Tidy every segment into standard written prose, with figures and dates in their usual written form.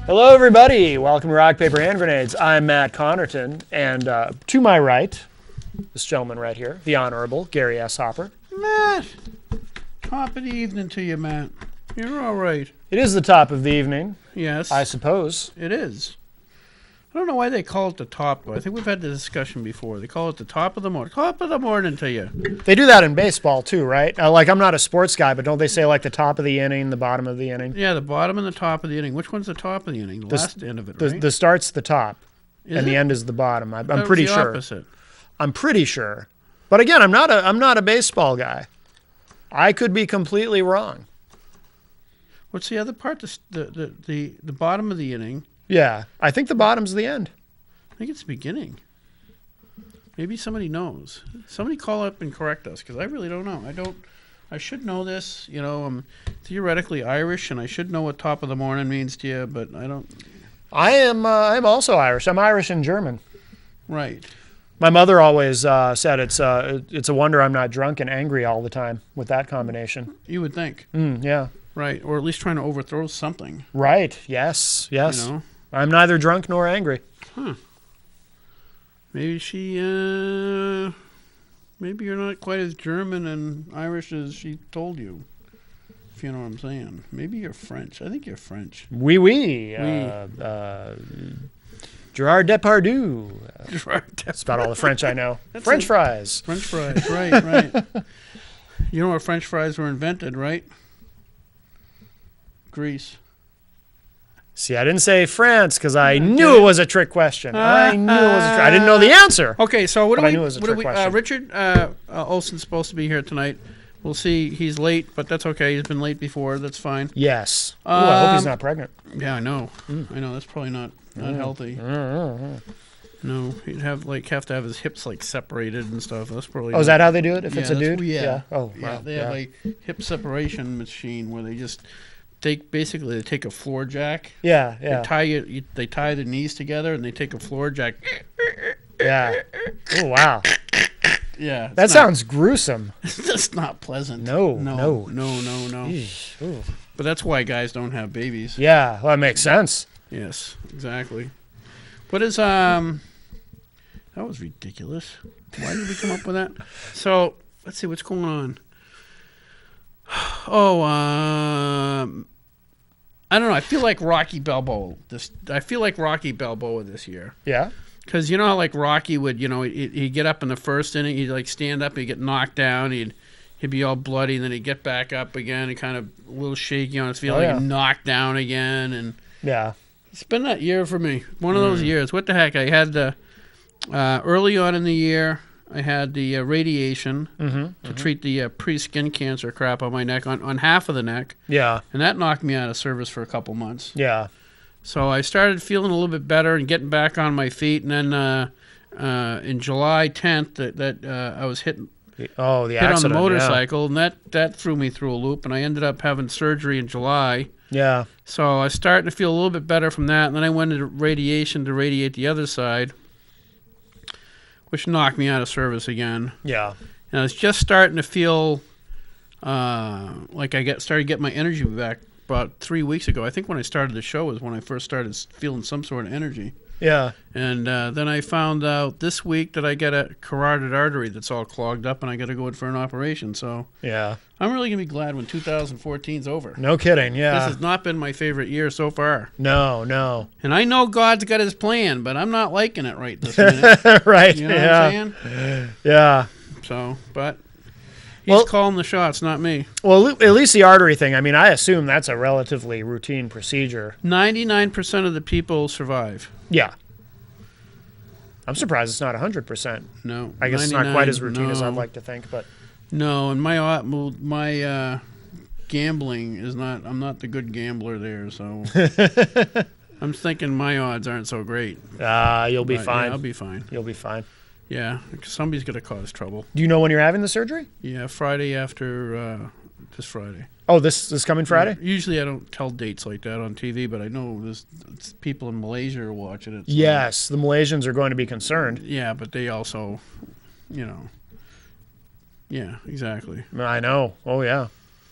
Hello, everybody. Welcome to Rock, Paper, Hand Grenades. I'm Matt Connerton, and to my right, this gentleman right here, the Honorable Gary S. Hopper. Matt, top of the evening to you, Matt. You're all right. It is the top of the evening, Yes, I suppose. it is. I don't know why they call it the top, but I think we've had the discussion before. They call it the top of the morning. Top of the morning to you. They do that in baseball, too, right? Like, I'm not a sports guy, but don't they say, like, the top of the inning, the bottom of the inning? Yeah, the bottom and the top of the inning. Which one's the top of the inning? The last end of it, right? The start's the top, Is and it? the end is the bottom. I'm That was pretty the sure. Opposite. I'm pretty sure. But again, I'm not a baseball guy. I could be completely wrong. What's the other part? The bottom of the inning. Yeah, I think the bottom's the end. I think it's the beginning. Maybe somebody knows. Somebody call up and correct us, because I really don't know. I should know this. You know, I'm theoretically Irish, and I should know what top of the morning means to you, but I don't. I'm also Irish. I'm Irish and German. Right. My mother always said it's a wonder I'm not drunk and angry all the time with that combination. You would think. Yeah. Right. Or at least trying to overthrow something. Right. Yes. Yes. You know? I'm neither drunk nor angry. Maybe maybe you're not quite as German and Irish as she told you. If you know what I'm saying. Maybe you're French. I think you're French. Oui, oui. Gerard Depardieu. That's about all the French I know. French fries. French fries. Right, right. You know where French fries were invented, right? Greece. See, I didn't say France because I knew it was a trick question. I knew it was a trick. I didn't know the answer. Okay, so what I knew it was a trick question. Richard Olson's supposed to be here tonight. We'll see. He's late, but that's okay. He's been late before. That's fine. Yes. Ooh, I hope he's not pregnant. Yeah, I know. I know. That's probably not healthy. No, he'd have to have his hips like separated and stuff. That's probably. Oh, is that how they do it? If it's a that's- dude? Yeah. Oh, Yeah, wow. they have a hip separation machine where they just take a floor jack. Yeah, They yeah, tie the knees together and they take a floor jack. yeah. Oh, wow. Yeah, That sounds gruesome. That's not pleasant. No. no. Eesh. Ooh. But that's why guys don't have babies. Yeah, well, that makes sense. Yes, exactly. What is that was ridiculous. Why did we come up with that? So let's see what's going on. Oh, I don't know. I feel like Rocky Balboa this year. Yeah. Because you know how like Rocky would, he'd get up in the first inning, he'd like stand up, he'd get knocked down, he'd be all bloody, and then he'd get back up again and kind of a little shaky on his feet, like knocked down again, and Yeah. it's been that year for me. One of those years. What the heck? I had early on in the year, I had the radiation to treat the pre-skin cancer crap on my neck, on half of the neck, Yeah. and that knocked me out of service for a couple months. Yeah. So I started feeling a little bit better and getting back on my feet, and then in July 10th, I was hit Oh, the on the accident. motorcycle, and that threw me through a loop, and I ended up having surgery in July. Yeah. So I was starting to feel a little bit better from that, and then I went into radiation to radiate the other side, which knocked me out of service again. Yeah. And I was just starting to feel like started getting my energy back about 3 weeks ago. I think when I started the show was when I first started feeling some sort of energy. Yeah. And then I found out this week that I got a carotid artery that's all clogged up, and I got to go in for an operation. So Yeah. I'm really going to be glad when 2014's over. No kidding. This Yeah. has not been my favorite year so far. No. And I know God's got his plan, but I'm not liking it right this minute. Right. You know yeah. what I'm saying? Yeah. So, but he's calling the shots, not me. Well, at least the artery thing, I mean, I assume that's a relatively routine procedure. 99% of the people survive. Yeah. I'm surprised it's not 100%. No. I guess it's not quite as 99, routine as no. I'd like to think, but No, and my gambling is not. I'm not the good gambler there, so I'm thinking my odds aren't so great. you'll be But, fine. Yeah, I'll be fine. You'll be fine. Yeah, somebody's gonna cause trouble. Do you know when you're having the surgery? Yeah, Friday after this Friday. Oh, this coming Friday? Usually I don't tell dates like that on TV, but I know there's people in Malaysia are watching it. So. Yes, the Malaysians are going to be concerned. Yeah, but they also, Yeah, exactly. I know. Oh, yeah.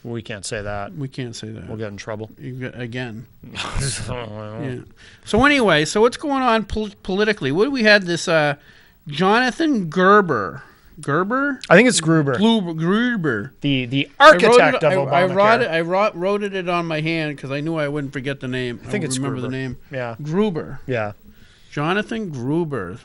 We can't say that. We can't say that. We'll get in trouble. Again. Yeah. So anyway, so what's going on politically? What we had this Jonathan Gerber. Gerber? I think it's Gruber, Gruber. the architect of Obamacare. I wrote it on my hand because I knew I wouldn't forget the name. I think it's remember Gruber. the name. Yeah. Gruber. Yeah. Jonathan Gruber,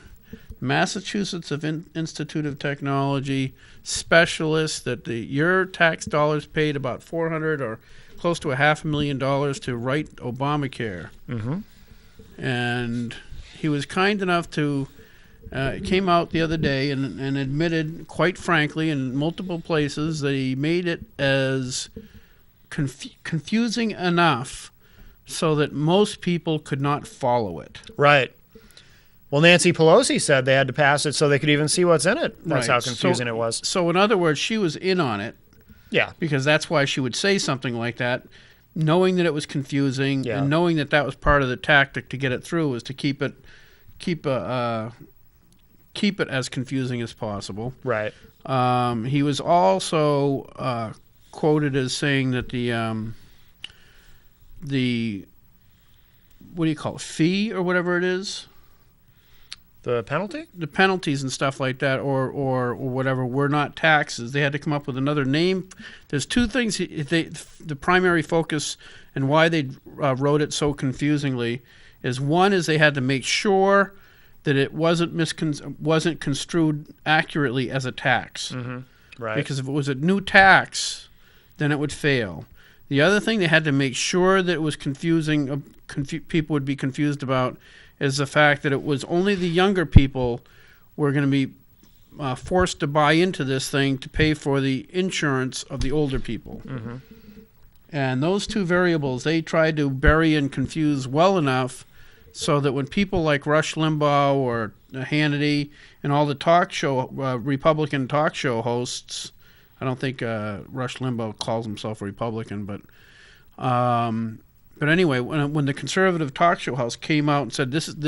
Massachusetts Institute of Technology specialist that your tax dollars paid about $400 or close to $500,000 to write Obamacare. Mm-hmm. And he was kind enough to came out the other day and admitted, quite frankly, in multiple places that he made it as confusing enough so that most people could not follow it. Right. Well, Nancy Pelosi said they had to pass it so they could even see what's in it. That's Right. how confusing it was. So in other words, she was in on it Yeah. because that's why she would say something like that, knowing that it was confusing Yeah. and knowing that that was part of the tactic to get it through was to keep it as confusing as possible. Right. He was also quoted as saying that the what do you call it, fee or whatever it is, The penalty? the penalties and stuff like that, or whatever, were not taxes. They had to come up with another name. There's two things. The primary focus and why they wrote it so confusingly is, one is they had to make sure that it wasn't construed accurately as a tax. Mm-hmm. Right. Because if it was a new tax, then it would fail. The other thing they had to make sure that it was confusing, people would be confused about, is the fact that it was only the younger people were going to be forced to buy into this thing to pay for the insurance of the older people. Mm-hmm. And those two variables they tried to bury and confuse well enough so that when people like Rush Limbaugh or Hannity and all the Republican talk show hosts, I don't think Rush Limbaugh calls himself a Republican, but anyway, when the conservative talk show host came out and said this, and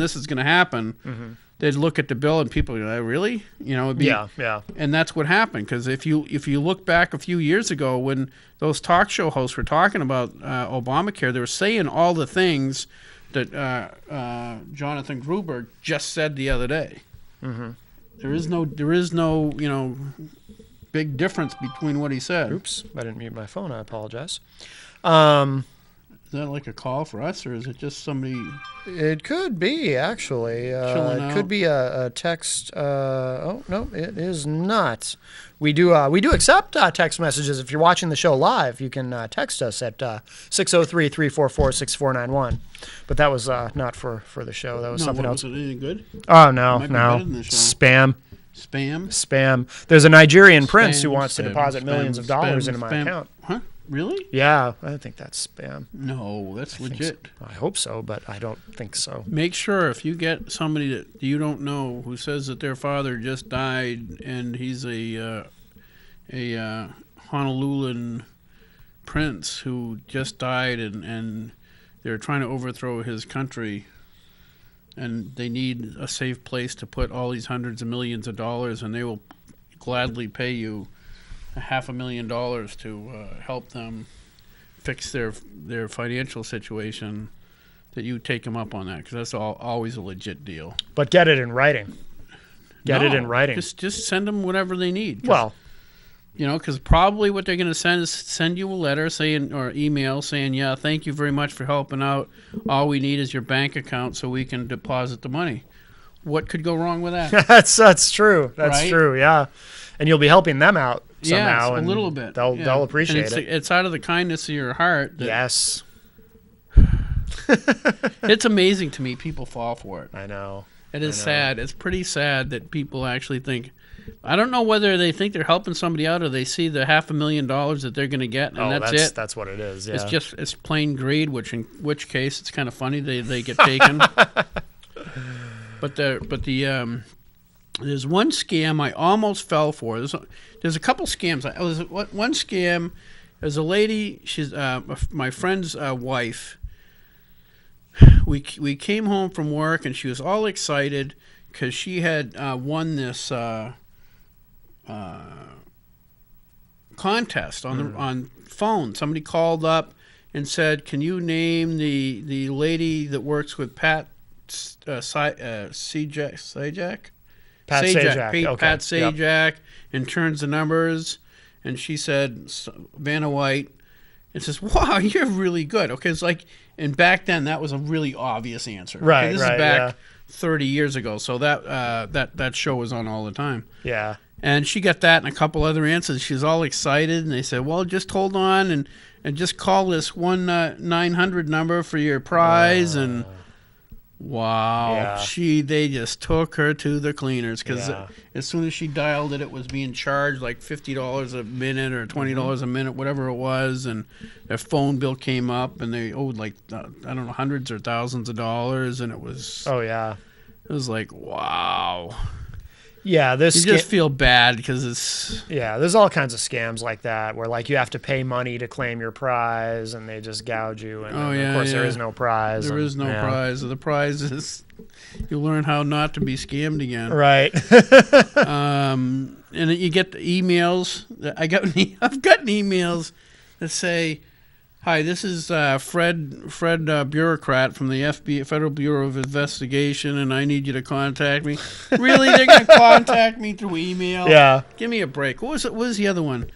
this is going to happen, Mm-hmm. they'd look at the bill and people would go, really? It'd be, Yeah. and that's what happened. Because if you look back a few years ago when those talk show hosts were talking about Obamacare, they were saying all the things that Jonathan Gruber just said the other day. Mm-hmm. There is no big difference between what he said. Oops. I didn't mute my phone. I apologize. Is that like a call for us, or is it just somebody? It could be, actually. Chilling It could out. be a text. Oh, no, it is not. We do accept text messages. If you're watching the show live, you can text us at 603-344-6491. But that was not for the show. That was something else. Was it any good? Oh, no, Might be no. better than the show. Spam. Spam. There's a Nigerian prince who Spam, wants to spam, deposit spam, millions of dollars spam, into my spam. account. Huh? Really? Yeah, I think that's spam. No, that's legit. I hope so, but I don't think so. Make sure if you get somebody that you don't know who says that their father just died and he's a Honoluluan prince who just died and they're trying to overthrow his country and they need a safe place to put all these hundreds of millions of dollars, and they will gladly pay you $500,000 to help them fix their financial situation, that you take them up on that, because that's always a legit deal. But get it in writing. Get it No, in writing. Just send them whatever they need. 'Cause, Well, because probably what they're going to send is send you a letter saying, or email saying, yeah, thank you very much for helping out. All we need is your bank account so we can deposit the money. What could go wrong with that? that's true. That's Right? true. Yeah, and you'll be helping them out somehow. Yes, a and little bit. They'll yeah. they'll appreciate and it. It's out of the kindness of your heart. That Yes, It's amazing to me people fall for it. I know. It is I know. sad. It's pretty sad that people actually think. I don't know whether they think they're helping somebody out or they see the $500,000 that they're going to get, and that's it. That's what it is. Yeah. It's plain greed, in which case it's kind of funny they get taken. But there's one scam I almost fell for. There's a couple scams. One scam. There's a lady. She's my friend's wife. We came home from work and she was all excited because she had won this contest on phone. Somebody called up and said, "Can you name the lady that works with Pat Sajak? Pat Sajak. Okay. Pat Sajak, and turns the numbers." And she said, "Vanna White." And says, "Wow, you're really good." Okay, it's like, and back then that was a really obvious answer. Right, okay, this is back 30 years ago, so that show was on all the time. Yeah. And she got that and a couple other answers. She was all excited, and they said, "Well, just hold on and just call this 1-900 number for your prize." And wow, they just took her to the cleaners, because as soon as she dialed it, it was being charged like $50 a minute or $20 a minute, whatever it was, and their phone bill came up, and they owed like I don't know, hundreds or thousands of dollars, and it was it was like, wow. Yeah, you just feel bad because it's... Yeah, there's all kinds of scams like that where, like, you have to pay money to claim your prize, and they just gouge you. And of course, there is no prize. There is no prize. The prize is you learn how not to be scammed again. Right. And you get the emails. I've gotten emails that say, "Hi, this is Fred bureaucrat from the FBI, Federal Bureau of Investigation, and I need you to contact me." Really? They're going to contact me through email? Yeah. Give me a break. What was the other one?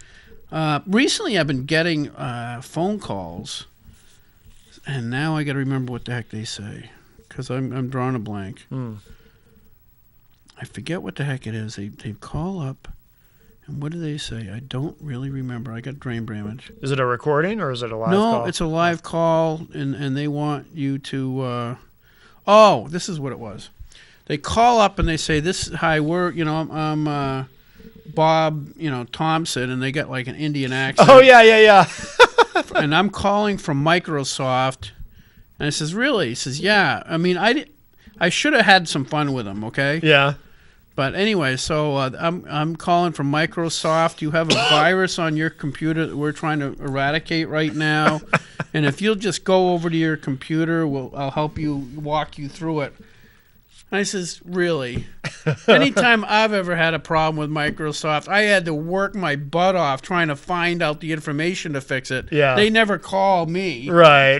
Recently, I've been getting phone calls, and now I got to remember what the heck they say, because I'm drawing a blank. I forget what the heck it is. They call up. And what do they say? I don't really remember. I got brain damage. Is it a recording or is it a live call? No, it's a live call, and they want you to... this is what it was. They call up and they say, "Hi, I'm Bob, Thompson," and they got like an Indian accent. Oh, yeah. And I'm calling from Microsoft. And I says, "Really?" He says, "Yeah. I mean, I should have had some fun with them, okay?" Yeah. But anyway, so I'm calling from Microsoft. You have a virus on your computer that we're trying to eradicate right now, and if you'll just go over to your computer, I'll help you walk you through it. And I says, "Really?" Anytime I've ever had a problem with Microsoft, I had to work my butt off trying to find out the information to fix it. Yeah. They never call me. Right,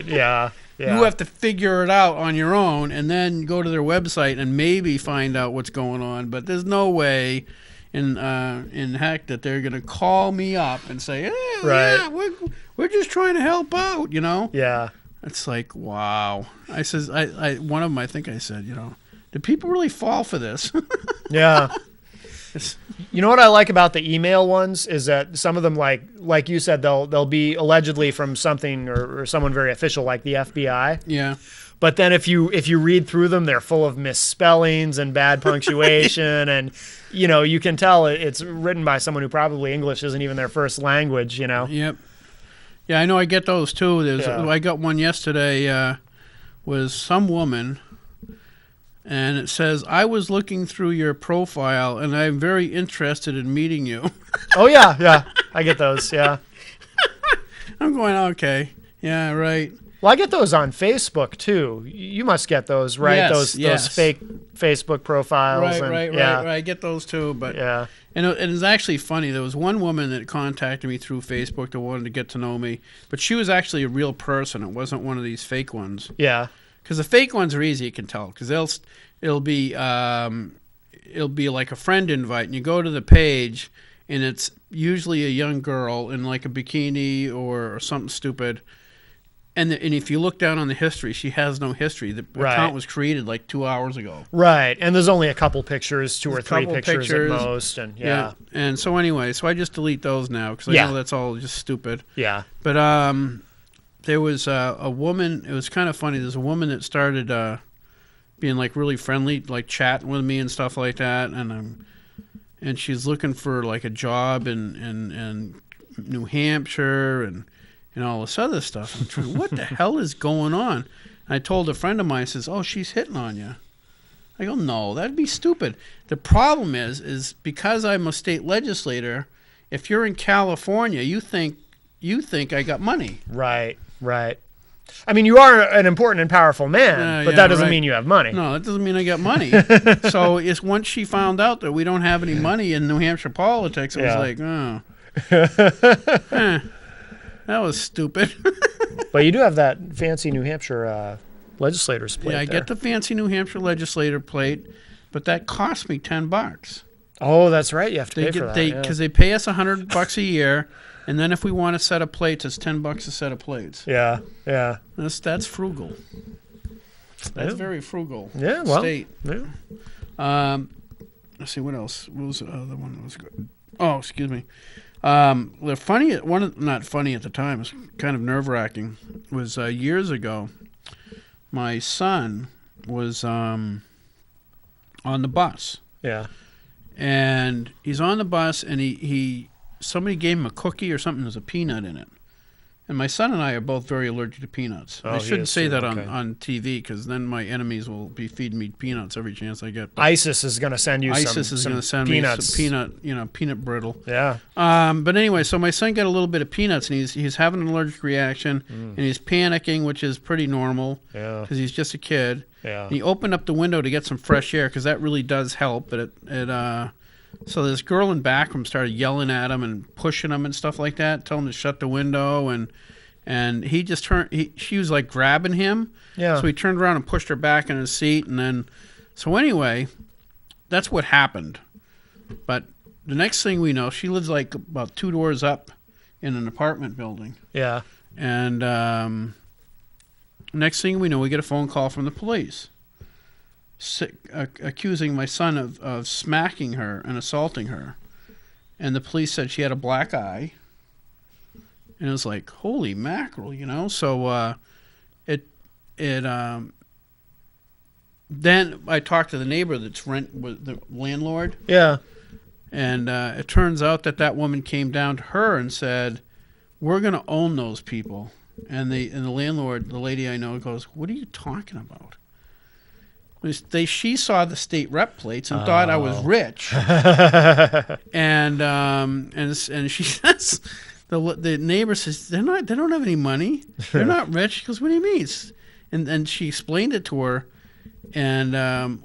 yeah. You have to figure it out on your own and then go to their website and maybe find out what's going on. But there's no way in heck that they're going to call me up and say, yeah, we're just trying to help out, Yeah. It's like, wow. I says, one of them, I think I said, do people really fall for this? Yeah. You know what I like about the email ones is that some of them, like you said, they'll be allegedly from something or someone very official like the FBI. Yeah. But then if you read through them, they're full of misspellings and bad punctuation, and you can tell it's written by someone who probably English isn't even their first language. Yep. Yeah, I know. I get those too. I got one yesterday. Was some woman. And it says, "I was looking through your profile, and I'm very interested in meeting you." Oh, yeah. I get those, yeah. I'm going, okay. Yeah, right. Well, I get those on Facebook, too. You must get those, right? Yes, those fake Facebook profiles. Right. I get those, too. But yeah. And it's actually funny. There was one woman that contacted me through Facebook that wanted to get to know me. But she was actually a real person. It wasn't one of these fake ones. Yeah. Because the fake ones are easy, you can tell. Because it'll be like a friend invite, and you go to the page, and it's usually a young girl in like a bikini or something stupid. And if you look down on the history, she has no history. The account was created like 2 hours ago. Right, and there's only a couple pictures, two or three pictures at most, and yeah. And so anyway, I just delete those now because I know that's all just stupid. Yeah. But there was a woman. It was kind of funny. There's a woman that started being like really friendly, like chatting with me and stuff like that, and she's looking for like a job in New Hampshire and all this other stuff. I'm trying, what the hell is going on? And I told a friend of mine, I says, "Oh, she's hitting on you." I go, "No, that'd be stupid." The problem is because I'm a state legislator. If you're in California, you think I got money. Right. I mean, you are an important and powerful man, but that doesn't mean you have money. No, that doesn't mean I got money. So it's once she found out that we don't have any money in New Hampshire politics, it was like, oh. That was stupid. But you do have that fancy New Hampshire legislators plate. Yeah, I there. get the fancy New Hampshire legislator plate, but that cost me $10. Oh, that's right. You have to pay for that. Because they pay us $100 a year, and then if we want a set of plates, it's $10 a set of plates. Yeah, yeah. That's frugal. That's very frugal. Yeah, well. State. Yeah. Let's see, what else? What was the other one that was good? Oh, excuse me. The funny one, not funny at the time, it was kind of nerve-wracking, was years ago. My son was on the bus. Yeah. And he's on the bus, and somebody gave him a cookie or something. There's a peanut in it. And my son and I are both very allergic to peanuts. Oh, I shouldn't say that okay. on TV, because then my enemies will be feeding me peanuts every chance I get. But ISIS is going to send you ISIS is going to send peanuts. me some peanut brittle. Yeah. But anyway, so my son got a little bit of peanuts, and he's having an allergic reaction, and he's panicking, which is pretty normal, Yeah. because he's just a kid. Yeah. And he opened up the window to get some fresh air, because that really does help. But so this girl in back room started yelling at him and pushing him and stuff like that, telling him to shut the window, and he just she was like grabbing him. Yeah. So he turned around and pushed her back in his seat, and then, so anyway, that's what happened. But the next thing we know, she lives like about 2 doors up in an apartment building. Yeah. And next thing we know, we get a phone call from the police accusing my son of smacking her and assaulting her. And the police said she had a black eye. And it was like, holy mackerel, So then I talked to the neighbor that's with the landlord. Yeah. And it turns out that woman came down to her and said, we're going to own those people. And the landlord, the lady I know, goes, what are you talking about? She saw the state rep plates and thought I was rich. and she says, the neighbor says, they don't have any money. They're not rich. She goes, what do you mean? And she explained it to her. And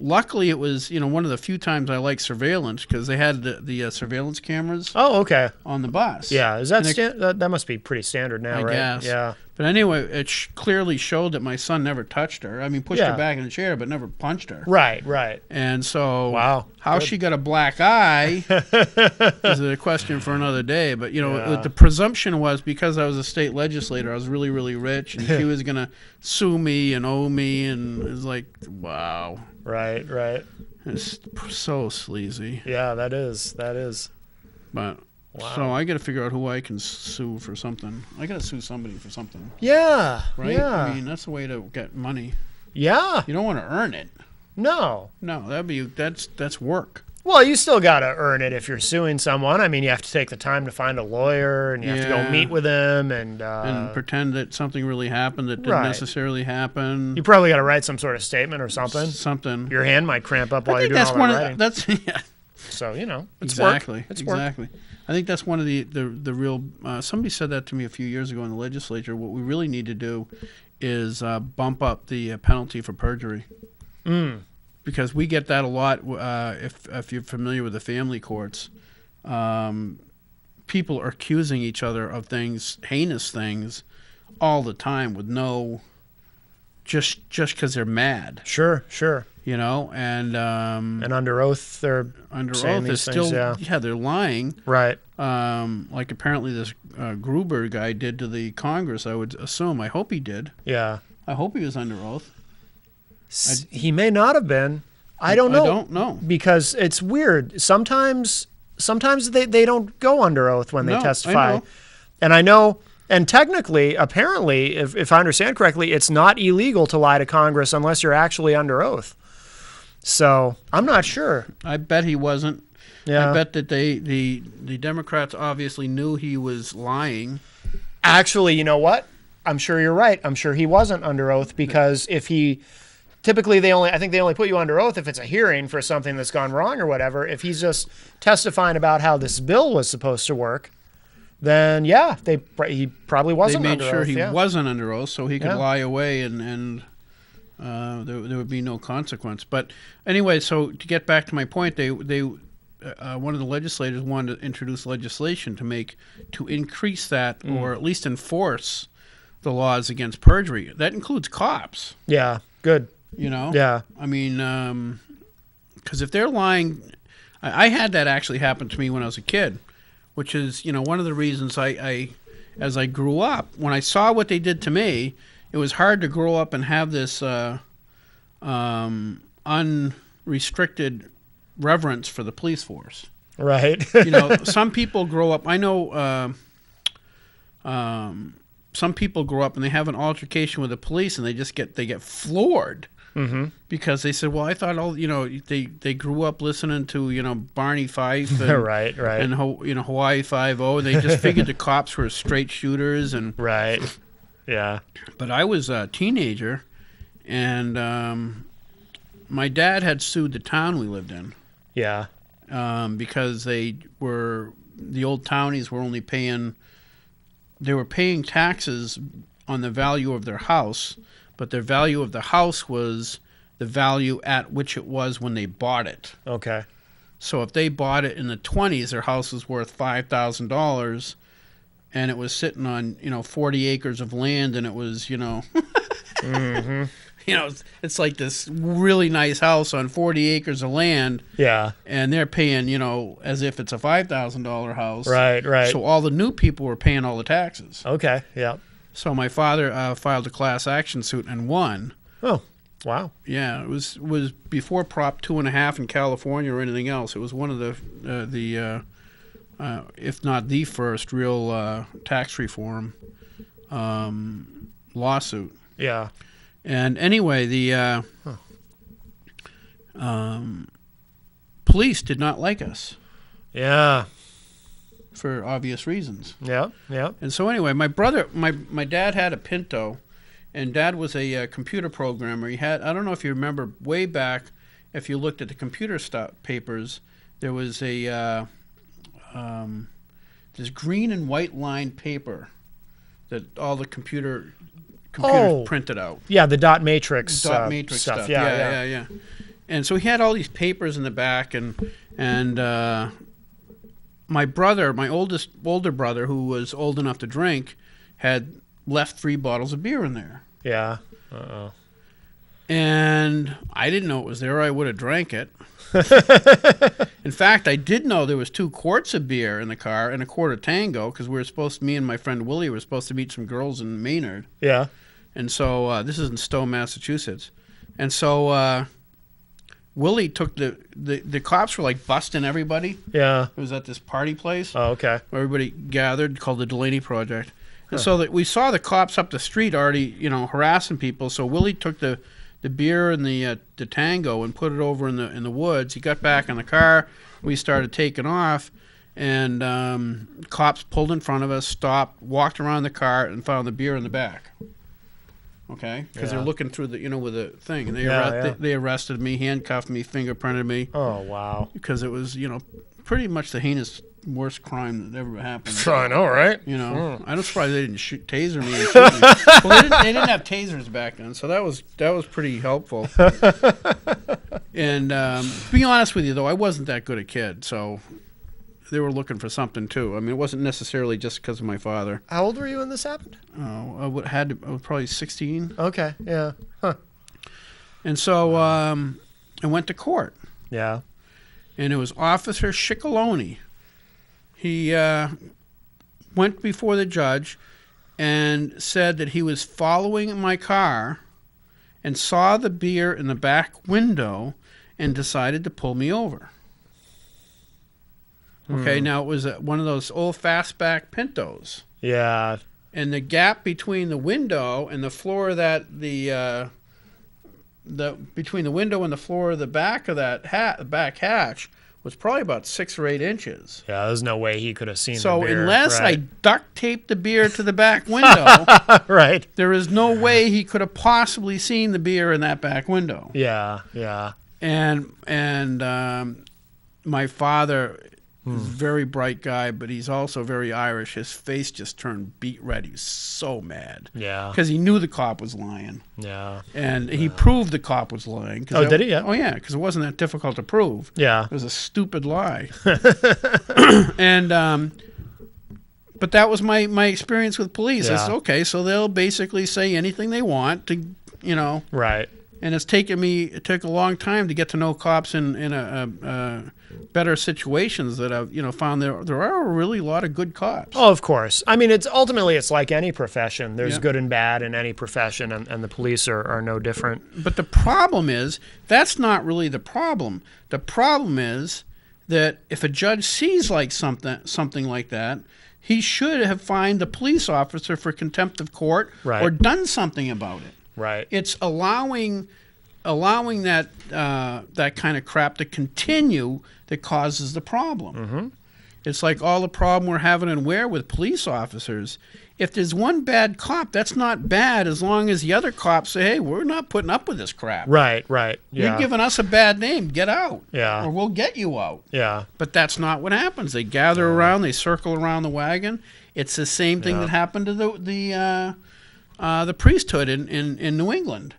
luckily, it was one of the few times I like surveillance, because they had the surveillance cameras. Oh, okay. On the bus. Yeah, is that that must be pretty standard now, right? I guess. Yeah. But anyway, it clearly showed that my son never touched her. I mean, pushed her back in the chair, but never punched her. Right, right. And so, wow, how she got a black eye is a question for another day. But the presumption was, because I was a state legislator, I was really, really rich, and she was gonna sue me and owe me, and it was like, wow. Right, right. It's so sleazy. Yeah, that is. But. Wow. So I got to figure out who I can sue for something. I got to sue somebody for something. Yeah. Right? Yeah. I mean, that's the way to get money. Yeah. You don't want to earn it. No. No, that's work. Well, you still got to earn it if you're suing someone. I mean, you have to take the time to find a lawyer, and you have to go meet with them and pretend that something really happened that didn't necessarily happen. You probably got to write some sort of statement or something. Something. Your hand might cramp up while you're doing all that writing. Yeah. So, it's exactly. work. It's exactly. work. I think that's one of the real. Somebody said that to me a few years ago in the legislature. What we really need to do is bump up the penalty for perjury, because we get that a lot. If you're familiar with the family courts, people are accusing each other of things, heinous things, all the time with no. Just because they're mad. Sure. And under oath, they're still they're lying. Right. Like apparently this Gruber guy did to the Congress. I would assume. I hope he did. Yeah. I hope he was under oath. He may not have been. I don't know. I don't know, because it's weird. Sometimes they don't go under oath when they testify. I know. And I know. And technically, apparently, if I understand correctly, it's not illegal to lie to Congress unless you're actually under oath. So I'm not sure. I bet he wasn't. Yeah. I bet that the Democrats obviously knew he was lying. Actually, you know what? I'm sure you're right. I'm sure he wasn't under oath, because if he typically I think they only put you under oath if it's a hearing for something that's gone wrong or whatever. If he's just testifying about how this bill was supposed to work, then he probably wasn't under oath. They made sure he wasn't under oath, so he could lie away, and there would be no consequence. But anyway, so to get back to my point, they one of the legislators wanted to introduce legislation to increase that or at least enforce the laws against perjury. That includes cops. Yeah. Good. You know. Yeah. I mean, because if they're lying, I had that actually happen to me when I was a kid, which is one of the reasons I as I grew up, when I saw what they did to me, it was hard to grow up and have this unrestricted reverence for the police force. Right. Some people grow up. I know some people grow up and they have an altercation with the police and they get floored because they said, "Well, I thought they grew up listening to Barney Fife and, right, and Hawaii Five-0, and they just figured the cops were straight shooters and right, yeah." But I was a teenager, and my dad had sued the town we lived in. Yeah. Because the old townies were only paying taxes on the value of their house, but their value of the house was the value at which it was when they bought it. Okay. So if they bought it in the 20s, their house was worth $5,000, and it was sitting on 40 acres of land, and it was Mm-hmm. It's like this really nice house on 40 acres of land. Yeah. And they're paying, as if it's a $5,000 house. Right, right. So all the new people were paying all the taxes. Okay, yeah. So my father filed a class action suit and won. Oh, wow. Yeah, it was before Prop 2.5 in California or anything else. It was one of the if not the first real tax reform lawsuit. Yeah. And anyway, the police did not like us Yeah. for obvious reasons. Yeah. Yeah. And so anyway, my dad had a Pinto, and Dad was a computer programmer. He had, I don't know if you remember, way back, if you looked at the computer papers, there was a this green and white line paper that all the computers printed out. Yeah, the dot matrix stuff. Yeah. And so he had all these papers in the back, and my brother, my older brother, who was old enough to drink, had left 3 bottles of beer in there. Yeah. Uh-oh. And I didn't know it was there. I would have drank it. In fact, I did know there was 2 quarts of beer in the car and a quart of Tango, because me and my friend Willie were supposed to meet some girls in Maynard. Yeah. And so this is in Stowe, Massachusetts. And so Willie took the cops were like busting everybody. Yeah. It was at this party place. Oh, okay. Where everybody gathered, called the Delaney Project. And so that we saw the cops up the street already, harassing people. So Willie took the beer and the Tango and put it over in the woods. He got back in the car. We started taking off, and cops pulled in front of us, stopped, walked around the car, and found the beer in the back. Okay, because they're looking through the with the thing, and they arrested me, handcuffed me, fingerprinted me. Oh wow! Because it was pretty much the heinous worst crime that ever happened. I know, right? I'm surprised they didn't taser me. And shoot me. Well, they didn't have tasers back then, so that was pretty helpful. And to be honest with you, though, I wasn't that good a kid, so they were looking for something too. I mean, it wasn't necessarily just because of my father. How old were you when this happened? Oh, I was probably 16. Okay, yeah. Huh. And so I went to court. Yeah. And it was Officer Ciccolone. He went before the judge and said that he was following my car and saw the beer in the back window and decided to pull me over. Okay, now it was one of those old fastback Pintos. Yeah. And the gap between the window and the floor of that between the window and the floor of the back of that back hatch was probably about 6 or 8 inches. Yeah, there's no way he could have seen so the beer. Unless right. I duct taped the beer to the back window, right, there is no way he could have possibly seen the beer in that back window. Yeah, yeah. And my father He's a very bright guy, but he's also very Irish. His face just turned beet red. He was so mad. Yeah. Because he knew the cop was lying. Yeah. And he proved the cop was lying. Oh, did he? Yeah. Oh, yeah, because it wasn't that difficult to prove. Yeah. It was a stupid lie. And but that was my experience with police. Yeah. It's okay, so they'll basically say anything they want to, Right. And it took a long time to get to know cops in a better situations that I've found there are really a lot of good cops. Oh, of course. I mean, it's like any profession. There's Yeah. good and bad in any profession, and the police are no different. But the problem is that's not really the problem. The problem is that if a judge sees like something like that, he should have fined the police officer for contempt of court Right. or done something about it. Right. It's allowing that that kind of crap to continue that causes the problem. Mm-hmm. It's like all the problem we're having in Ware with police officers. If there's one bad cop, that's not bad as long as the other cops say, hey, we're not putting up with this crap. Right. Right. Yeah. You're giving us a bad name. Get out. Yeah. Or we'll get you out. Yeah. But that's not what happens. They gather around. They circle around the wagon. It's the same thing Yeah. that happened to the priesthood in New England.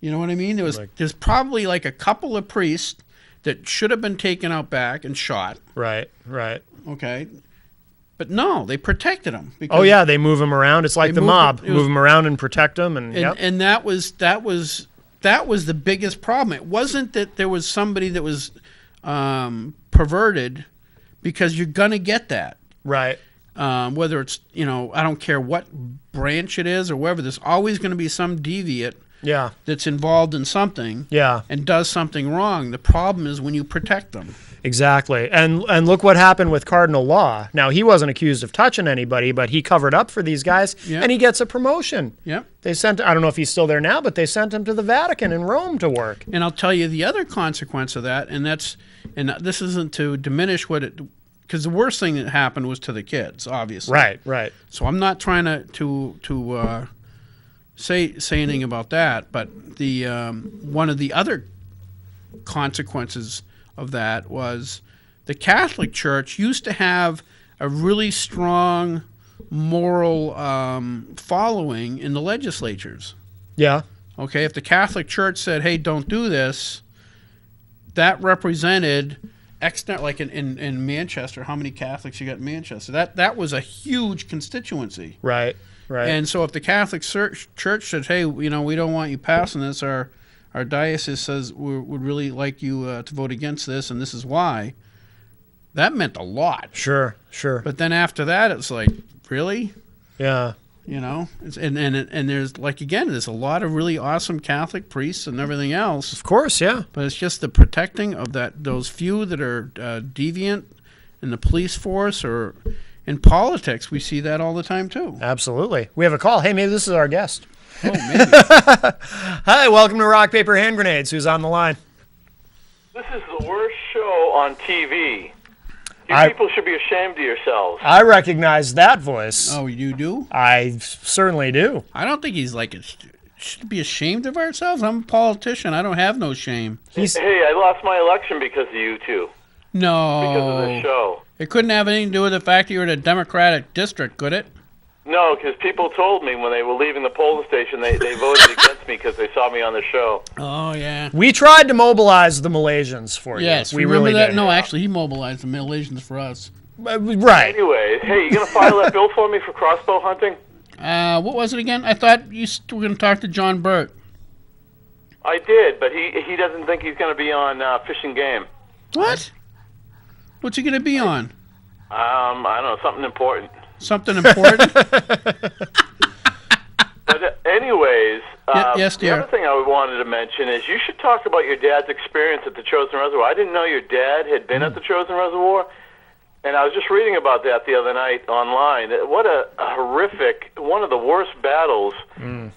You know what I mean? There's probably like a couple of priests that should have been taken out back and shot. Right. Right. Okay. But no, they protected them. Oh yeah, they move them around. It's like the mob. It was- Move them around and protect them, and yep. And that was the biggest problem. It wasn't that there was somebody that was perverted, because you're gonna get that. Right. Whether it's I don't care what branch it is or whatever. There's always going to be some deviant Yeah. that's involved in something Yeah. and does something wrong. The problem is when you protect them. Exactly. And look what happened with Cardinal Law. Now, he wasn't accused of touching anybody, but he covered up for these guys, Yeah. and he gets a promotion. Yep. They sent, I don't know if he's still there now, but they sent him to the Vatican in Rome to work. And I'll tell you the other consequence of that, and this isn't to diminish because the worst thing that happened was to the kids, obviously. Right, right. So I'm not trying to say anything about that, but the one of the other consequences of that was the Catholic Church used to have a really strong moral following in the legislatures. Yeah. Okay, if the Catholic Church said, "Hey, don't do this," that represented like in Manchester. How many Catholics you got in Manchester? That was a huge constituency. Right, right. And so if the Catholic Church said, "Hey, we don't want you passing this," our diocese says would really like you to vote against this, and this is why. That meant a lot. Sure, sure. But then after that, it's like, really, Yeah. and there's there's a lot of really awesome Catholic priests and everything else. Of course, yeah. But it's just the protecting of those few that are deviant in the police force or in politics. We see that all the time too. Absolutely. We have a call. Hey, maybe this is our guest. Oh, maybe. Hi, welcome to Rock, Paper, Hand Grenades. Who's on the line? This is the worst show on TV. You people should be ashamed of yourselves. I recognize that voice. Oh, you do? I certainly do. I don't think he's should be ashamed of ourselves. I'm a politician. I don't have no shame. Hey, I lost my election because of you two. No. Because of this show. It couldn't have anything to do with the fact that you're in a Democratic district, could it? No, because people told me when they were leaving the polling station, they voted against me because they saw me on the show. Oh, yeah. We tried to mobilize the Malaysians for you. Yes, we remember really that? did. No, actually, he mobilized the Malaysians for us. Right. Anyway, hey, you going to file that bill for me for crossbow hunting? What was it again? I thought you were going to talk to John Burt. I did, but he doesn't think he's going to be on Fish and Game. What? What's he going to be on? I don't know, something important. Something important? But anyways, yes, dear. The other thing I wanted to mention is you should talk about your dad's experience at the Chosin Reservoir. I didn't know your dad had been at the Chosin Reservoir, and I was just reading about that the other night online. What a horrific, one of the worst battles in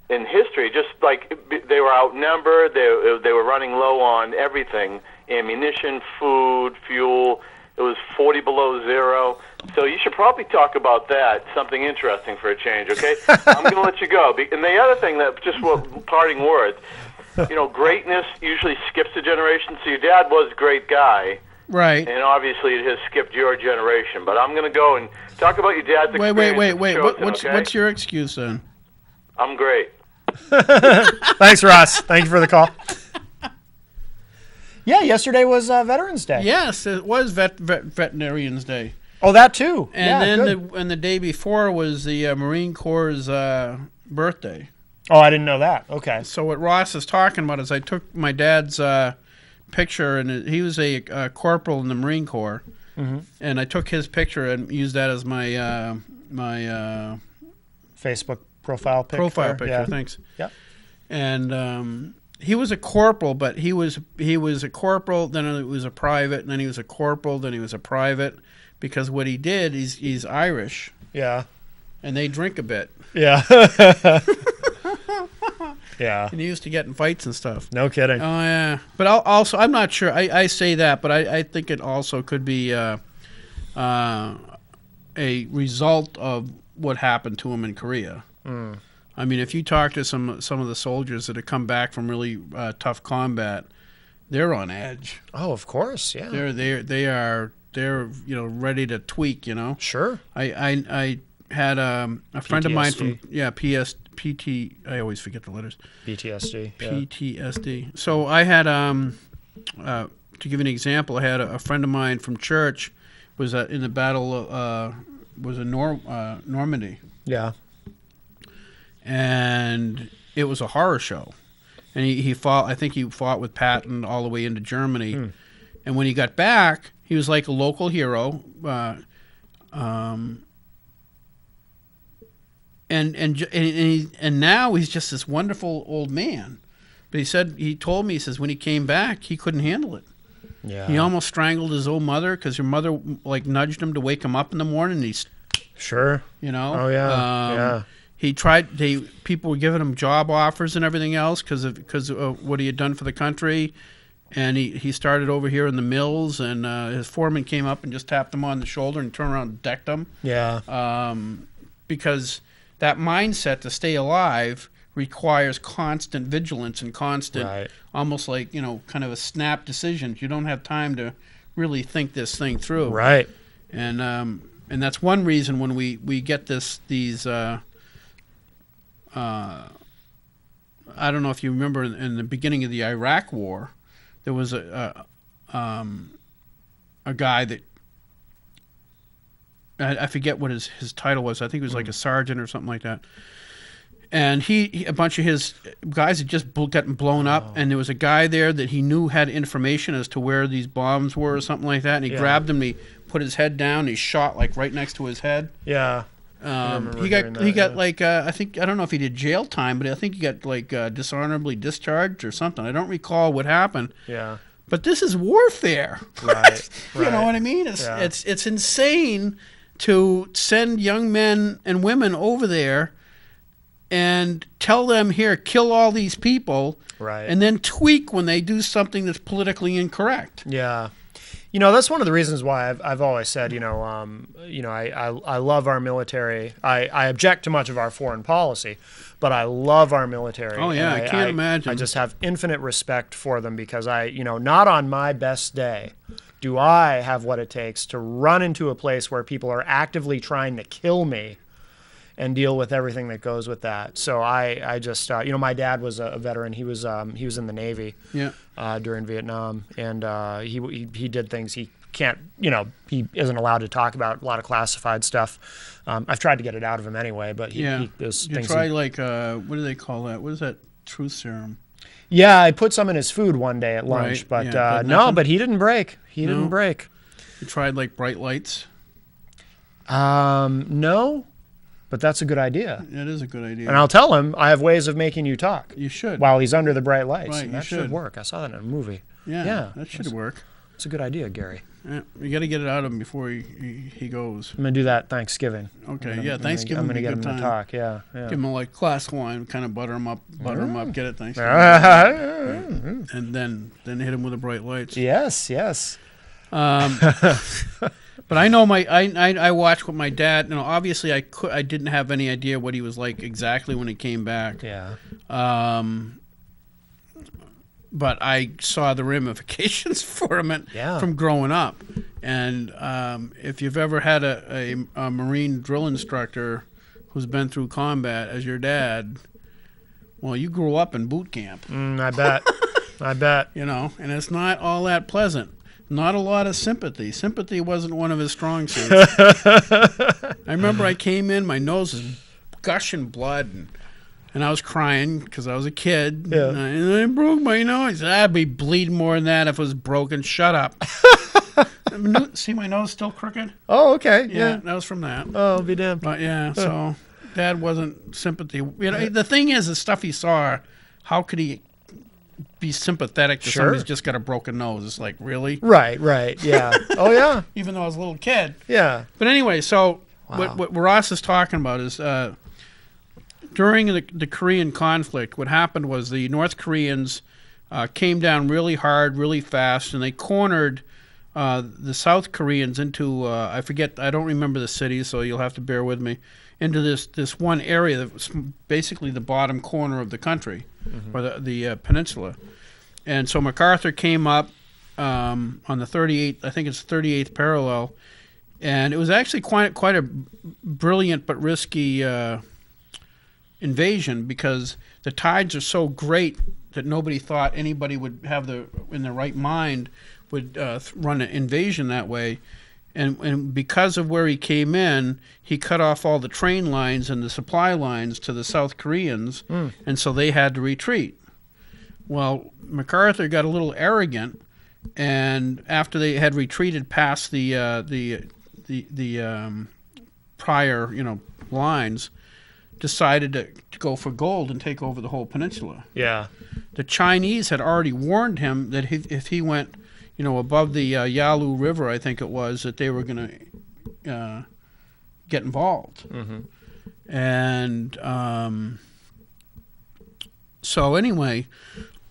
history. Just like they were outnumbered, they were running low on everything, ammunition, food, fuel. It was 40 below zero. So you should probably talk about that, something interesting for a change, okay? I'm going to let you go. And the other thing, parting words, greatness usually skips a generation. So your dad was a great guy, Right. And obviously it has skipped your generation. But I'm going to go and talk about your dad's experience. Wait. What's your excuse then? I'm great. Thanks, Ross. Thank you for the call. Yeah, yesterday was Veterans Day. Yes, it was Veterinarians Day. Oh, that too. And yeah, then the day before was the Marine Corps' birthday. Oh, I didn't know that. Okay. So what Ross is talking about is I took my dad's picture, and he was a corporal in the Marine Corps, and I took his picture and used that as my my Facebook profile picture. Yeah. Thanks. Yeah. And he was a corporal, but he was a corporal, then he was a private, and then he was a corporal, then he was a private, because what he did, he's Irish, Yeah. and they drink a bit, Yeah. Yeah. and he used to get in fights and stuff. No kidding. Oh yeah, but I'm not sure. I say that, but I think it also could be a result of what happened to him in Korea. I mean, if you talk to some of the soldiers that have come back from really tough combat, they're on edge. Oh, of course. Yeah. They're ready to tweak. Sure. I had a friend of mine from PTSD. PT. I always forget the letters. PTSD. Yeah. PTSD. So I had to give you an example. I had a friend of mine from church was in the battle was in Normandy, Yeah. and it was a horror show. And he fought. I think he fought with Patton all the way into Germany. And when he got back, he was like a local hero. And now he's just this wonderful old man. But he told me, he says when he came back, he couldn't handle it. Yeah. He almost strangled his own mother because her mother like nudged him to wake him up in the morning. And he's, Sure. Oh yeah. Yeah. He tried. People were giving him job offers and everything else because of what he had done for the country. And he started over here in the mills, and his foreman came up and just tapped him on the shoulder and turned around and decked him. Yeah. Because that mindset to stay alive requires constant vigilance and constant, Right. almost like, kind of a snap decisions. You don't have time to really think this thing through. Right. And that's one reason when we get these I don't know if you remember in the beginning of the Iraq War, there was a guy that I forget what his title was. I think it was like a sergeant or something like that. And he a bunch of his guys had just gotten blown up, and there was a guy there that he knew had information as to where these bombs were or something like that. And he grabbed him, and he put his head down, and he shot like right next to his head. Yeah. He got like I don't know if he did jail time, but I think he got like dishonorably discharged or something. I don't recall what happened. Yeah. But this is warfare. Right. You know what I mean? It's insane to send young men and women over there and tell them, here, kill all these people, Right. and then tweak when they do something that's politically incorrect. Yeah. That's one of the reasons why I've always said, I love our military. I object to much of our foreign policy, but I love our military. Oh, yeah, And I can't imagine. I just have infinite respect for them because not on my best day do I have what it takes to run into a place where people are actively trying to kill me and deal with everything that goes with that. So I just, my dad was a veteran. He was in the Navy during Vietnam, and he did things he can't, he isn't allowed to talk about, a lot of classified stuff. I've tried to get it out of him anyway, but those you things. tried what do they call that? What is that? Truth serum. Yeah, I put some in his food one day at lunch, Right, but yeah, but no, nothing? but he didn't break. He didn't break. You tried like bright lights. No. But that's a good idea. It is a good idea. And I'll tell him I have ways of making you talk. You should. While he's under the bright lights. Right, And you that should should. work. I saw that in a movie. Yeah, that should work. It's a good idea, Gary. Yeah, you got to get it out of him before he goes. I'm going to do that Thanksgiving. Okay, Thanksgiving. I'm going to get a him good to time. talk. Yeah. Give him a like glass of wine, kind of butter him up, get it Thanksgiving, and then hit him with the bright lights. Yes. But I know I watched with my dad. Obviously I didn't have any idea what he was like exactly when he came back. Yeah. but I saw the ramifications for him from growing up. And if you've ever had a Marine drill instructor who's been through combat as your dad, well, you grew up in boot camp. I bet. I bet. You know, and it's not all that pleasant. Not a lot of sympathy. Sympathy wasn't one of his strong suits. I remember I came in, my nose is gushing blood, and I was crying because I was a kid. Yeah. And I broke my nose. I'd be bleeding more than that if it was broken. Shut up. See my nose still crooked? Oh, okay. Yeah, that was from that. Oh, be damned. But yeah, so Dad wasn't sympathy. You know, the thing is, the stuff he saw, how could he be sympathetic to somebody who's just got a broken nose? It's like, really? Right, yeah. Oh, yeah. Even though I was a little kid. Yeah. But anyway, so what Ross is talking about is during the Korean conflict, what happened was the North Koreans came down really hard, really fast, and they cornered the South Koreans into, I don't remember the city, so you'll have to bear with me, into this one area that was basically the bottom corner of the country, or the peninsula. And so MacArthur came up on the 38th, I think it's 38th parallel, and it was actually quite a brilliant but risky invasion, because the tides are so great that nobody thought anybody would have in their right mind would run an invasion that way. And because of where he came in, he cut off all the train lines and the supply lines to the South Koreans, and so they had to retreat. Well, MacArthur got a little arrogant, and after they had retreated past the prior lines, decided to go for gold and take over the whole peninsula. Yeah. The Chinese had already warned him that if he went above the Yalu River, I think it was, that they were going to get involved. And so anyway,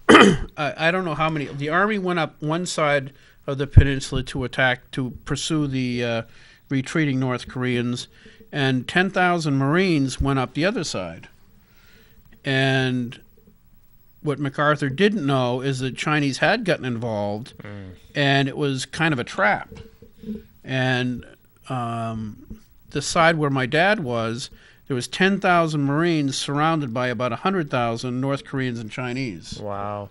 I don't know how many. The army went up one side of the peninsula to pursue the retreating North Koreans, and 10,000 Marines went up the other side. And what MacArthur didn't know is that Chinese had gotten involved, and it was kind of a trap. And the side where my dad was, there was 10,000 Marines surrounded by about 100,000 North Koreans and Chinese. Wow.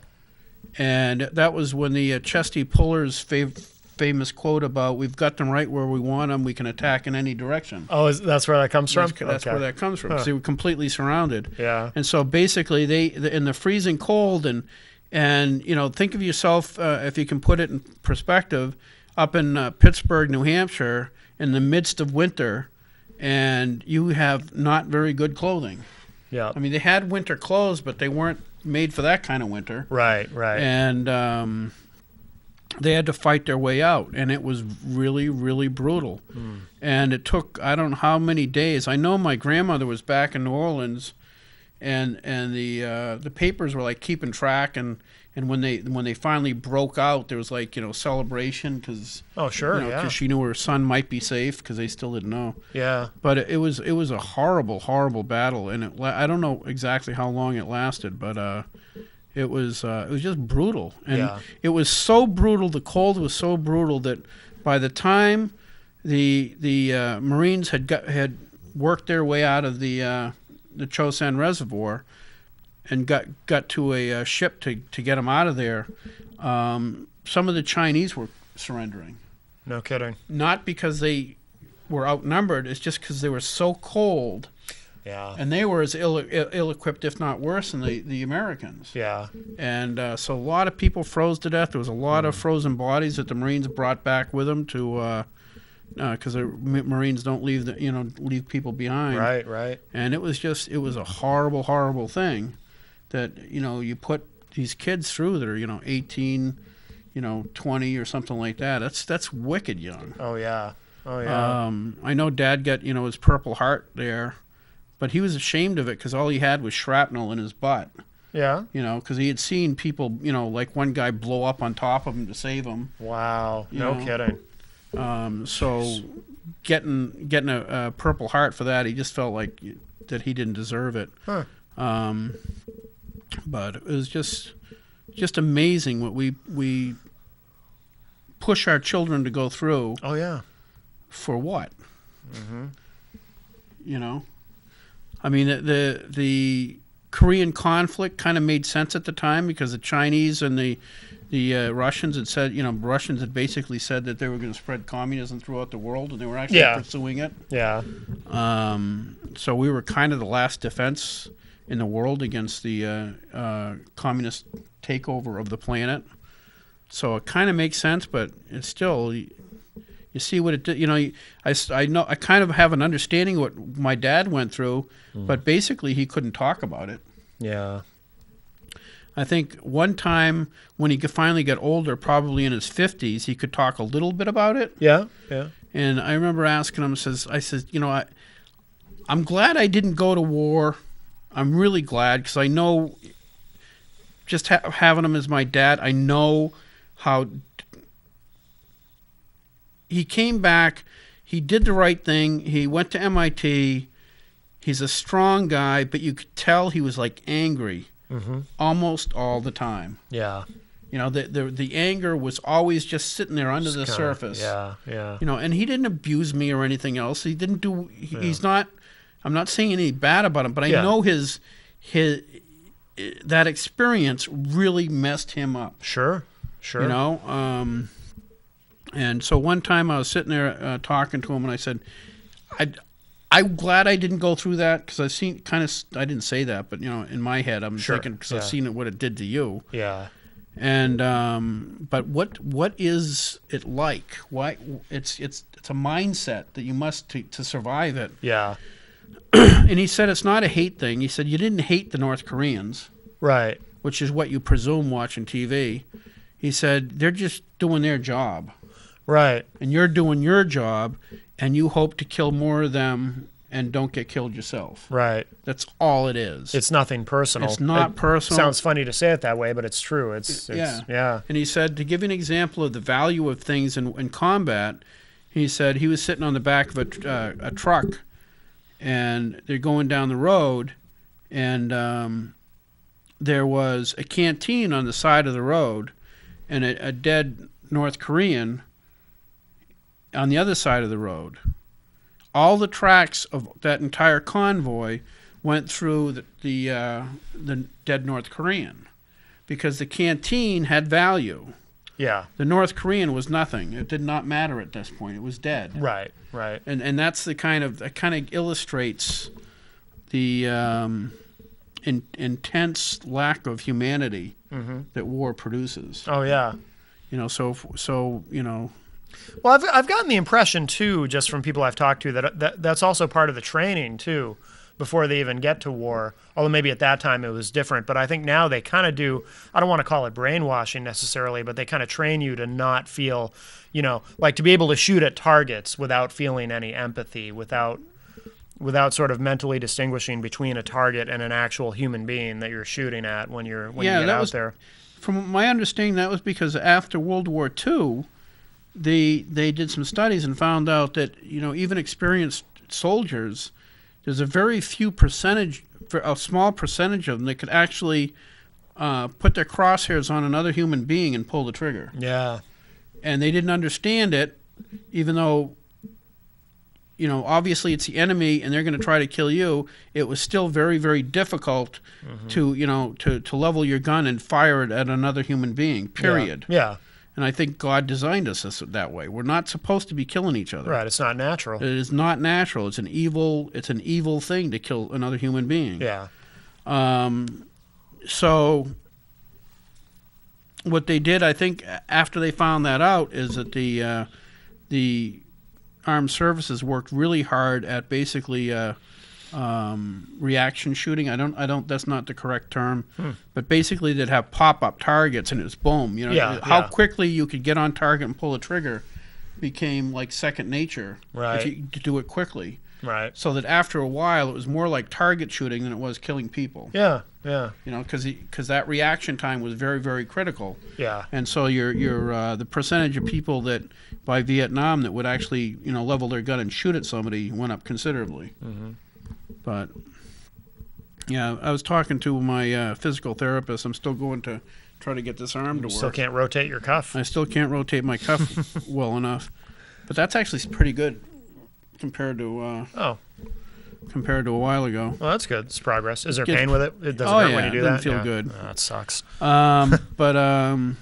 And that was when the Chesty Puller's famous quote about, "We've got them right where we want them, we can attack in any direction." Oh, that's where that comes from? That's where that comes from. So they were completely surrounded. Yeah. And so basically, in the freezing cold, and think of yourself, if you can put it in perspective, up in Pittsburgh, New Hampshire, in the midst of winter, and you have not very good clothing. Yeah. I mean, they had winter clothes, but they weren't made for that kind of winter. Right. And they had to fight their way out, and it was really, really brutal. And it took, I don't know how many days. I know my grandmother was back in New Orleans, and the papers were like keeping track, and when they finally broke out, there was like celebration, because because she knew her son might be safe, because they still didn't know. Yeah. But it was a horrible battle, and I don't know exactly how long it lasted, but it was just brutal, and it was so brutal. The cold was so brutal that by the time the Marines had worked their way out of the Chosin Reservoir and got to a ship to get them out of there, some of the Chinese were surrendering. No kidding. Not because they were outnumbered; it's just because they were so cold. Yeah. And they were as ill-equipped, if not worse, than the Americans. Yeah. And so a lot of people froze to death. There was a lot of frozen bodies that the Marines brought back with them because the Marines don't leave people behind. Right. And it was a horrible thing that you put these kids through that are 18, 20 or something like that. That's wicked young. Oh yeah. I know Dad got his Purple Heart there. But he was ashamed of it because all he had was shrapnel in his butt. Yeah. Because he had seen people, like one guy blow up on top of him to save him. Wow. No kidding. So getting a Purple Heart for that, he just felt like that he didn't deserve it. Huh. But it was just just amazing what we push our children to go through. Oh yeah. For what? You know, I mean, the Korean conflict kind of made sense at the time because the Chinese and the Russians had said, Russians had basically said that they were going to spread communism throughout the world, and they were actually pursuing it. Yeah. So we were kind of the last defense in the world against the communist takeover of the planet. So it kind of makes sense, but it's still, you see what it did. I know, I kind of have an understanding of what my dad went through, but basically he couldn't talk about it. Yeah. I think one time when he finally got older, probably in his 50s, he could talk a little bit about it. Yeah. Yeah. And I remember asking him, I said, I'm glad I didn't go to war. I'm really glad, because I know, just having him as my dad, I know how he came back. He did the right thing. He went to MIT. He's a strong guy, but you could tell he was like angry almost all the time. Yeah. The anger was always just sitting there under the surface. Yeah, yeah. And he didn't abuse me or anything else. He didn't do. He's not. I'm not saying anything bad about him, but I know his that experience really messed him up. Sure. And so one time I was sitting there talking to him, and I said, I'm glad I didn't go through that, because I've seen I didn't say that, but in my head I'm thinking, because I've seen what it did to you. Yeah. And but what is it like? Why it's a mindset that you must to survive it. Yeah. And he said it's not a hate thing. He said you didn't hate the North Koreans, Right. which is what you presume watching TV. He said they're just doing their job, Right. and you're doing your job, and you hope to kill more of them and don't get killed yourself. Right. That's all it is. It's nothing personal. It's not personal. Sounds funny to say it that way, but it's true. It's yeah. And he said, to give you an example of the value of things in combat, he said he was sitting on the back of a truck, and they're going down the road, and there was a canteen on the side of the road, and a dead North Korean on the other side of the road. All the tracks of that entire convoy went through the dead North Korean, because the canteen had value. Yeah. The North Korean was nothing. It did not matter at this point. It was dead. Right. Right. And that's that kind of illustrates the intense lack of humanity that war produces. Oh yeah. Well, I've gotten the impression too, just from people I've talked to, that's also part of the training too, before they even get to war. Although maybe at that time it was different, but I think now they kind of do. I don't want to call it brainwashing necessarily, but they kind of train you to not feel, like to be able to shoot at targets without feeling any empathy, without sort of mentally distinguishing between a target and an actual human being that you're shooting at when you get out there. From my understanding, that was because after World War II, they did some studies and found out that even experienced soldiers, there's a small percentage of them that could actually put their crosshairs on another human being and pull the trigger. Yeah. And they didn't understand it, even though obviously it's the enemy and they're going to try to kill you. It was still very, very difficult to level your gun and fire it at another human being. Period. Yeah. And I think God designed us that way. We're not supposed to be killing each other. Right. It's not natural. It is not natural. It's an evil thing to kill another human being. Yeah. So what they did, I think, after they found that out, is that the armed services worked really hard at basically reaction shooting. I don't. That's not the correct term, but basically they'd have pop-up targets, and it was boom. How quickly you could get on target and pull a trigger became like second nature. Right. If you could do it quickly. Right. So that after a while, it was more like target shooting than it was killing people. Yeah. Yeah. Because that reaction time was very, very critical. Yeah. And so your the percentage of people that by Vietnam that would actually level their gun and shoot at somebody went up considerably. Mm-hmm. But yeah, I was talking to my physical therapist. I'm still going to try to get this arm to work. Still can't rotate your cuff. I still can't rotate my cuff well enough, but that's actually pretty good compared to compared to a while ago. Well, that's good. It's progress. Is there Gets- pain with it? It doesn't hurt when you do it doesn't that? feel Yeah. good. Oh, that sucks. But I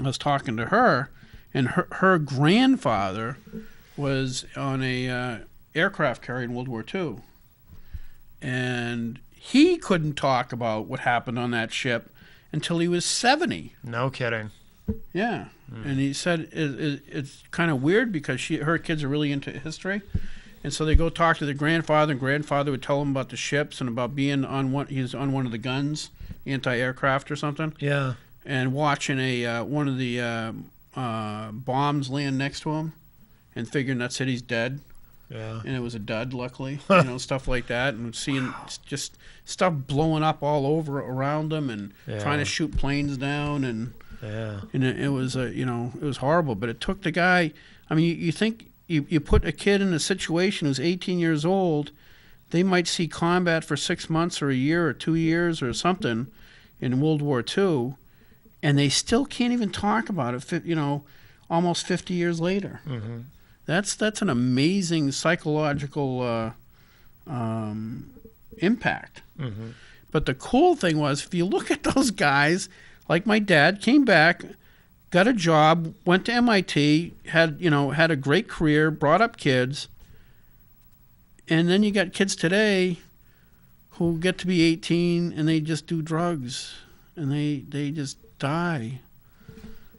was talking to her, and her grandfather was on a aircraft carrier in World War II, and he couldn't talk about what happened on that ship until he was 70. No kidding. Yeah, and he said it's kind of weird because her kids are really into history, and so they go talk to the grandfather, and grandfather would tell them about the ships and about being on one. He's on one of the guns, anti-aircraft or something, Yeah. and watching one of the bombs land next to him, and figuring that city's dead, Yeah. and it was a dud, luckily, stuff like that, and seeing just stuff blowing up all over around them, and trying to shoot planes down, and Yeah. it was it was horrible. But it took the guy. I mean, you think you put a kid in a situation who's 18 years old, they might see combat for 6 months or a year or 2 years or something in World War II, and they still can't even talk about it. Almost 50 years later. Mm-hmm. That's an amazing psychological impact. Mm-hmm. But the cool thing was, if you look at those guys, like my dad, came back, got a job, went to MIT, had a great career, brought up kids, and then you got kids today who get to be 18 and they just do drugs and they just die.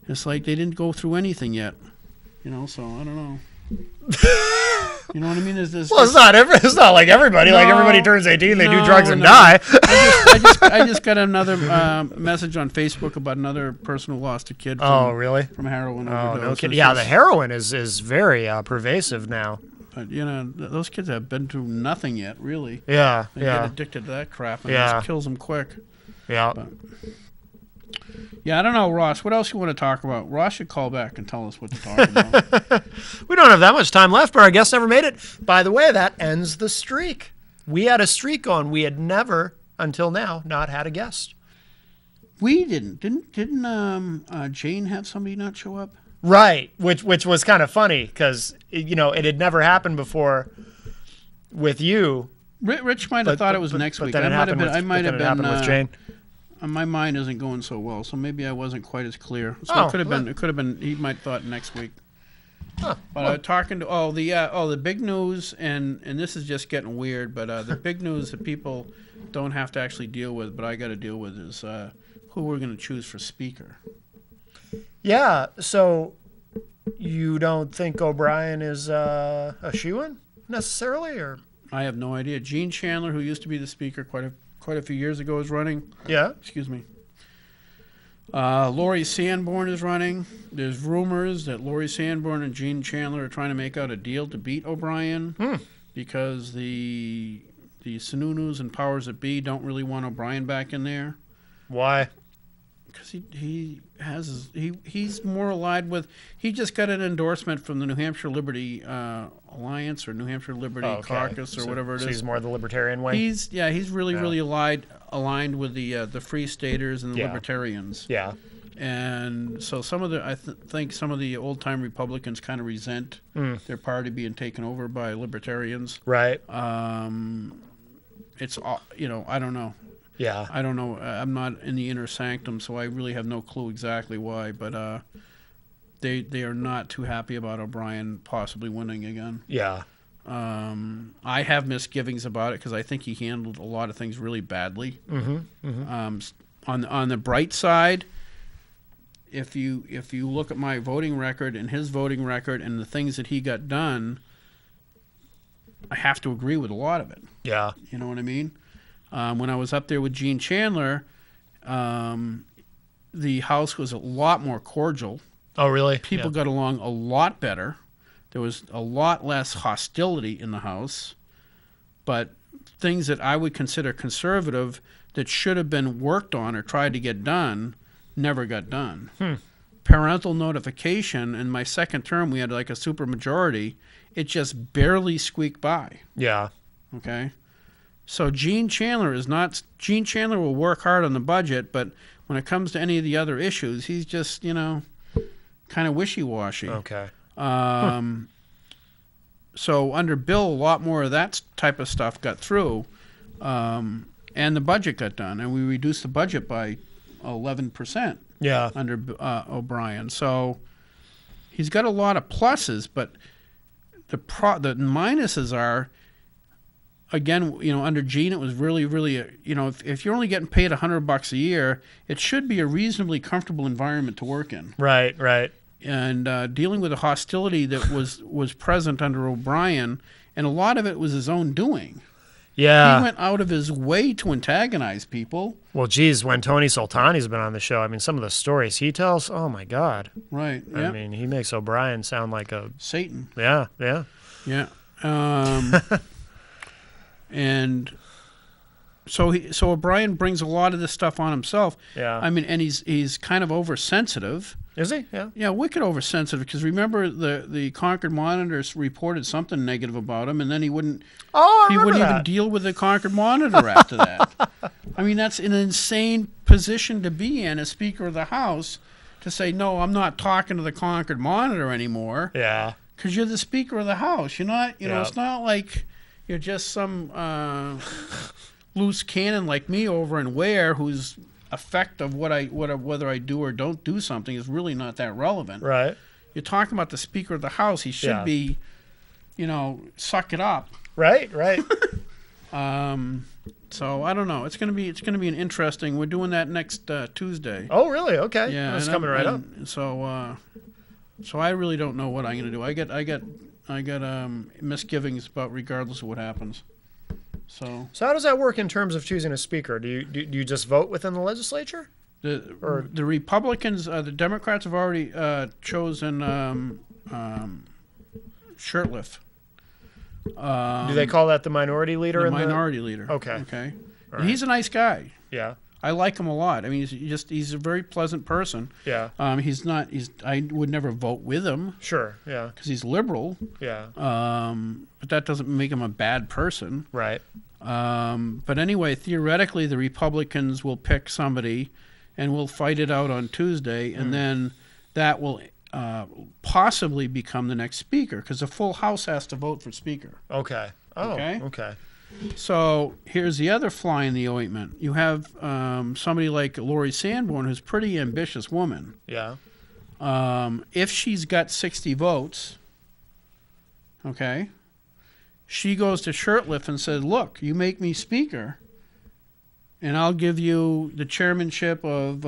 It's like they didn't go through anything yet, so I don't know. You know what I mean? Well, it's not like everybody. Like everybody turns 18, they do drugs and no. die. I just got another message on Facebook about another person who lost a kid from, Really? from heroin Oh, overdose. no kidding. It's Yeah, the just- heroin is very pervasive now. But, those kids have been through nothing yet, really. Yeah, They get addicted to that crap and it Yeah. just kills them quick. yeah. Yeah, I don't know, Ross. What else you want to talk about? Ross should call back and tell us what to talk about. We don't have that much time left, but our guest never made it. By the way, that ends the streak. We had a streak going. We had never, until now, not had a guest. We didn't. Didn't Jane have somebody not show up? Right, which was kind of funny because it had never happened before with you. Rich might have thought it was next week. But then it happened with Jane. My mind isn't going so well, so maybe I wasn't quite as clear. So Oh, it could have well. been. It could have been. He might thought next week. Huh, But talking to the big news, and this is just getting weird. But the big news that people don't have to actually deal with, but I got to deal with, is who we're going to choose for speaker. Yeah, so you don't think O'Brien is a shoo-in necessarily, or I have no idea. Gene Chandler, who used to be the speaker quite a few years ago, is running. yeah? Excuse me. Laurie Sanborn is running. There's rumors that Laurie Sanborn and Gene Chandler are trying to make out a deal to beat O'Brien because the Sununus and powers that be don't really want O'Brien back in there. Why? Because he's more allied with. He just got an endorsement from the New Hampshire Liberty Alliance or New Hampshire Liberty Caucus or whatever it so is. he's more the libertarian wing. He's really aligned with the Free Staters and the Yeah. Libertarians. Yeah. And so I think some of the old time Republicans kind of resent their party being taken over by libertarians. Right. It's I don't know. Yeah. I don't know. I'm not in the inner sanctum, so I really have no clue exactly why. But they are not too happy about O'Brien possibly winning again. Yeah. I have misgivings about it because I think he handled a lot of things really badly. On the bright side, if you look at my voting record and his voting record and the things that he got done, I have to agree with a lot of it. Yeah. You know what I mean? When I was up there with Gene Chandler, the House was a lot more cordial. Oh, really? People got along a lot better. There was a lot less hostility in the House. But things that I would consider conservative that should have been worked on or tried to get done never got done. Parental notification, in my second term, we had like a supermajority. It just barely squeaked by. Yeah. Okay? So Gene Chandler is not. Gene Chandler will work hard on the budget, but when it comes to any of the other issues, he's just kind of wishy-washy. Okay. So under Bill, a lot more of that type of stuff got through, and the budget got done, and we reduced the budget by 11%. Yeah. Under O'Brien. So he's got a lot of pluses, but the minuses are, again, under Gene, it was really, really, if you're only getting paid $100 a year, it should be a reasonably comfortable environment to work in. Right. And dealing with the hostility that was present under O'Brien, and a lot of it was his own doing. Yeah. He went out of his way to antagonize people. Well, geez, when Tony Sultani's been on the show, I mean, some of the stories he tells, oh my God. Right. I Yep. mean, he makes O'Brien sound like a Satan. Yeah. Yeah. And so O'Brien brings a lot of this stuff on himself. Yeah. I mean, and he's kind of oversensitive. Is he? Yeah. Yeah, wicked oversensitive. Because remember, the Concord Monitors reported something negative about him, and then he wouldn't. Oh, I he remember wouldn't that. even deal with the Concord Monitor after that. I mean, that's an insane position to be in as Speaker of the House, to say, no, I'm not talking to the Concord Monitor anymore. Yeah. Because you're the Speaker of the House. You're not. Yeah. It's not like you're just some loose cannon like me over in Ware, whose effect of whether I do or don't do something is really not that relevant. Right. You're talking about the Speaker of the House. He should Yeah. be, suck it up. Right. So I don't know. It's gonna be an interesting. We're doing that next Tuesday. Oh, really? Okay. Yeah, That's and coming right up. So I really don't know what I'm gonna do. I got misgivings about regardless of what happens. So So how does that work in terms of choosing a speaker? Do you just vote within the legislature? the Republicans, the Democrats have already chosen Shurtleff. Do they call that the minority leader? The in minority leader. Okay. Okay. All And he's a nice guy. Yeah. I like him a lot. I mean, he's a very pleasant person. Yeah. I would never vote with him Sure. Yeah. because he's liberal. Yeah. But that doesn't make him a bad person. Right. But anyway, theoretically, the Republicans will pick somebody, and we'll fight it out on Tuesday, and then that will possibly become the next speaker, because the full House has to vote for speaker. Okay. Oh. Okay. Okay. So here's the other fly in the ointment. You have somebody like Lori Sanborn, who's a pretty ambitious woman. Yeah. If she's got 60 votes, okay, she goes to Shurtleff and says, look, you make me speaker, and I'll give you the chairmanship of,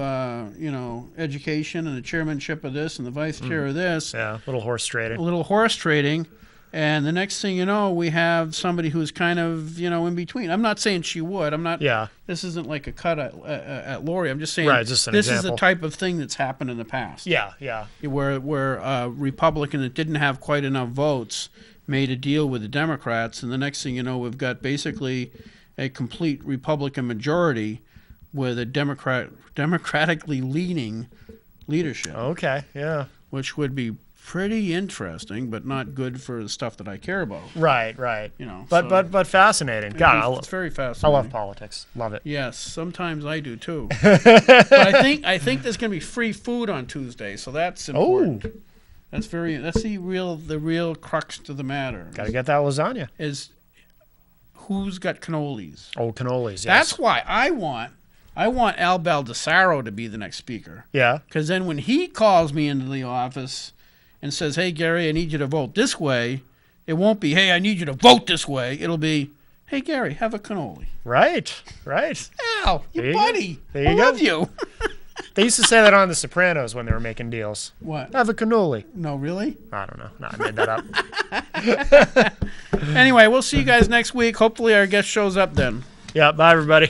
education, and the chairmanship of this, and the vice chair of this. Yeah. Little horse trading. A little horse trading. And the next thing you know, we have somebody who's kind of, in between. I'm not saying she would. I'm not. Yeah. This isn't like a cut at Lori. I'm just saying Right, just an this example. is the type of thing that's happened in the past. Yeah. Yeah. Where a Republican that didn't have quite enough votes made a deal with the Democrats, and the next thing you know, we've got basically a complete Republican majority with a democratically leaning leadership, Okay. Yeah. which would be pretty interesting, but not good for the stuff that I care about. Right. Right. So But fascinating. God, it's very I fascinating. love politics. Love it. Yes, sometimes I do too. But I think there's going to be free food on Tuesday, so that's important. Oh. That's the real crux to the matter. Got to get that lasagna. Is who's got cannolis? Old cannolis. Yes. That's why I want Al Baldessaro to be the next speaker. Yeah. Because then when he calls me into the office and says, hey, Gary, I need you to vote this way, it won't be, hey, I need you to vote this way. It'll be, hey, Gary, have a cannoli. Right. Right. Al, There you you buddy. go. There you I go. love you. They used to say that on The Sopranos when they were making deals. What? Have a cannoli. No, really? I don't know. No, I made that up. Anyway, we'll see you guys next week. Hopefully our guest shows up then. Yeah. Bye, everybody.